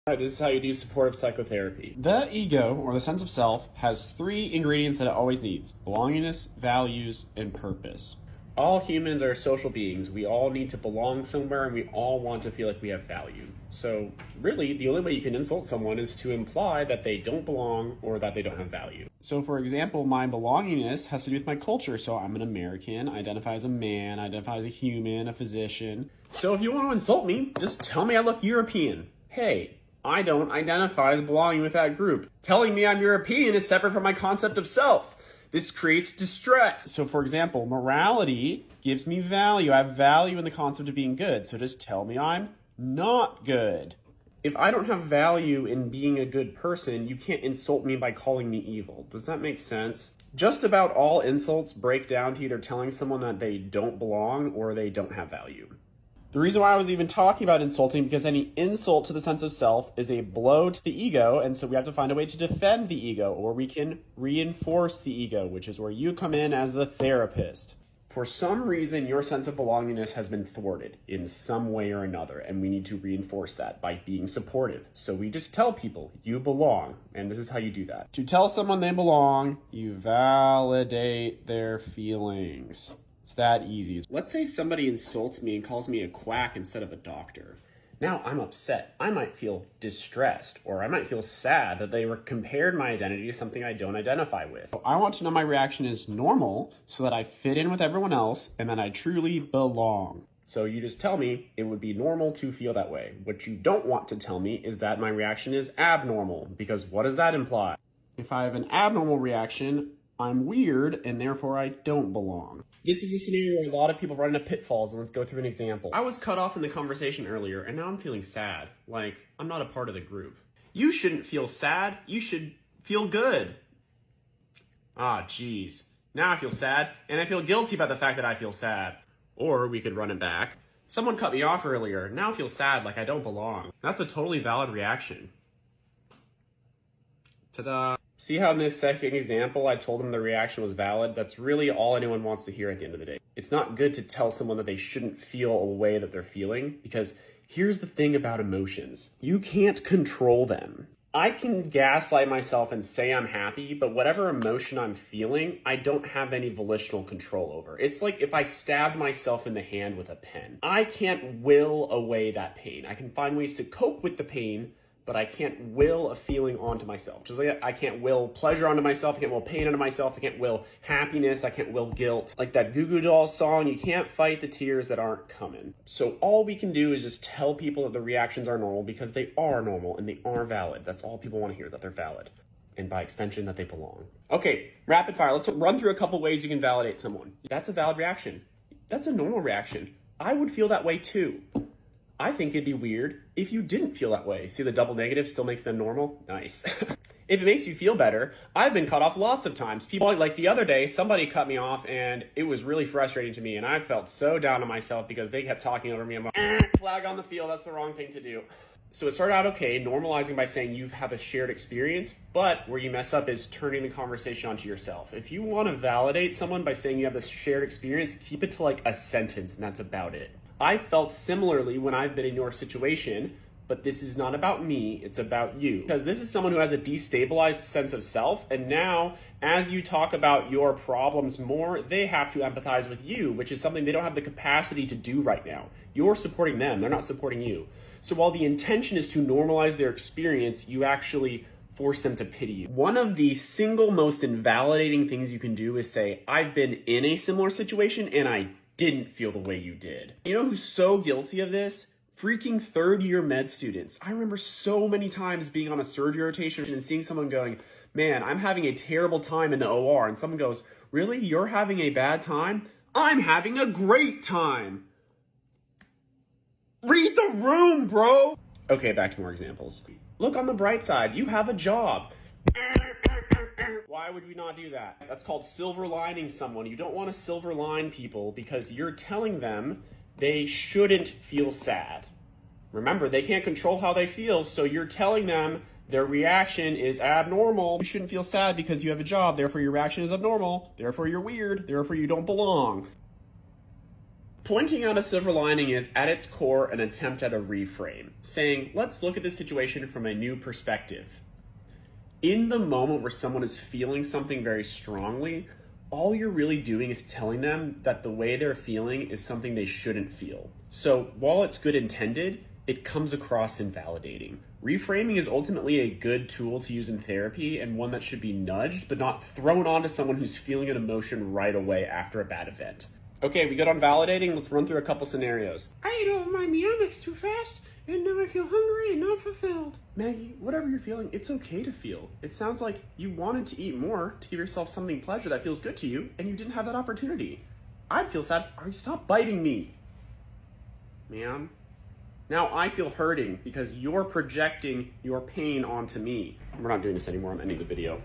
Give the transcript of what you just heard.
All right, this is how you do supportive psychotherapy. The ego, or the sense of self, has three ingredients that it always needs: belongingness, values, and purpose. All humans are social beings. We all need to belong somewhere, and we all want to feel like we have value. So really, the only way you can insult someone is to imply that they don't belong or that they don't have value. So for example, my belongingness has to do with my culture. So I'm an American, I identify as a man, I identify as a human, a physician. So if you want to insult me, just tell me I look European. Hey, I don't identify as belonging with that group. Telling me I'm European is separate from my concept of self. This creates distress. So for example, morality gives me value. I have value in the concept of being good. So just tell me I'm not good. If I don't have value in being a good person, you can't insult me by calling me evil. Does that make sense? Just about all insults break down to either telling someone that they don't belong or they don't have value. The reason why I was even talking about insulting, because any insult to the sense of self is a blow to the ego, and so we have to find a way to defend the ego, or we can reinforce the ego, which is where you come in as the therapist. For some reason, your sense of belongingness has been thwarted in some way or another, and we need to reinforce that by being supportive. So we just tell people, you belong, and this is how you do that. To tell someone they belong, you validate their feelings. It's that easy. Let's say somebody insults me and calls me a quack instead of a doctor. Now I'm upset. I might feel distressed, or I might feel sad that they compared my identity to something I don't identify with. I want to know my reaction is normal so that I fit in with everyone else and that I truly belong. So you just tell me it would be normal to feel that way. What you don't want to tell me is that my reaction is abnormal, because what does that imply? If I have an abnormal reaction, I'm weird and therefore I don't belong. This is a scenario where a lot of people run into pitfalls, and let's go through an example. I was cut off in the conversation earlier, and now I'm feeling sad. Like, I'm not a part of the group. You shouldn't feel sad. You should feel good. Ah, geez. Now I feel sad, and I feel guilty about the fact that I feel sad. Or we could run it back. Someone cut me off earlier. Now I feel sad like I don't belong. That's a totally valid reaction. Ta-da. See how in this second example I told them the reaction was valid? That's really all anyone wants to hear at the end of the day. It's not good to tell someone that they shouldn't feel a way that they're feeling, because here's the thing about emotions. You can't control them. I can gaslight myself and say I'm happy, but whatever emotion I'm feeling, I don't have any volitional control over. It's like if I stabbed myself in the hand with a pen. I can't will away that pain. I can find ways to cope with the pain, but I can't will a feeling onto myself. Just like I can't will pleasure onto myself, I can't will pain onto myself, I can't will happiness, I can't will guilt. Like that Goo Goo Dolls song, you can't fight the tears that aren't coming. So all we can do is just tell people that the reactions are normal, because they are normal and they are valid. That's all people want to hear, that they're valid. And by extension, that they belong. Okay, rapid fire. Let's run through a couple ways you can validate someone. That's a valid reaction. That's a normal reaction. I would feel that way too. I think it'd be weird if you didn't feel that way. See, the double negative still makes them normal? Nice. If it makes you feel better, I've been cut off lots of times. People, like the other day, somebody cut me off and it was really frustrating to me, and I felt so down on myself because they kept talking over me. I'm like, flag on the field, that's the wrong thing to do. So it started out okay, normalizing by saying you have a shared experience, but where you mess up is turning the conversation onto yourself. If you want to validate someone by saying you have this shared experience, keep it to like a sentence, and that's about it. I felt similarly when I've been in your situation, but this is not about me, it's about you. Because this is someone who has a destabilized sense of self, and now as you talk about your problems more, they have to empathize with you, which is something they don't have the capacity to do right now. You're supporting them, they're not supporting you. So while the intention is to normalize their experience, you actually force them to pity you. One of the single most invalidating things you can do is say, I've been in a similar situation and I didn't feel the way you did. You know who's so guilty of this? Freaking third-year med students. I remember so many times being on a surgery rotation and seeing someone going, man, I'm having a terrible time in the OR. And someone goes, really? You're having a bad time? I'm having a great time. Read the room, bro. Okay, back to more examples. Look on the bright side. You have a job. Why would we not do that? That's called silver lining someone. You don't want to silver line people because you're telling them they shouldn't feel sad. Remember, they can't control how they feel, so you're telling them their reaction is abnormal. You shouldn't feel sad because you have a job, therefore your reaction is abnormal, therefore you're weird, therefore you don't belong. Pointing out a silver lining is, at its core, an attempt at a reframe, saying, let's look at this situation from a new perspective. In the moment where someone is feeling something very strongly, all you're really doing is telling them that the way they're feeling is something they shouldn't feel. So while it's good intended, it comes across invalidating. Reframing is ultimately a good tool to use in therapy and one that should be nudged, but not thrown onto someone who's feeling an emotion right away after a bad event. Okay, we good on validating? Let's run through a couple scenarios. I ate all of my Meow Mix too fast, and now I feel hungry and not fulfilled. Maggie, whatever you're feeling, it's okay to feel. It sounds like you wanted to eat more to give yourself something pleasure that feels good to you, and you didn't have that opportunity. I'd feel sad. Stop biting me. Ma'am? Now I feel hurting because you're projecting your pain onto me. We're not doing this anymore. I'm ending the video.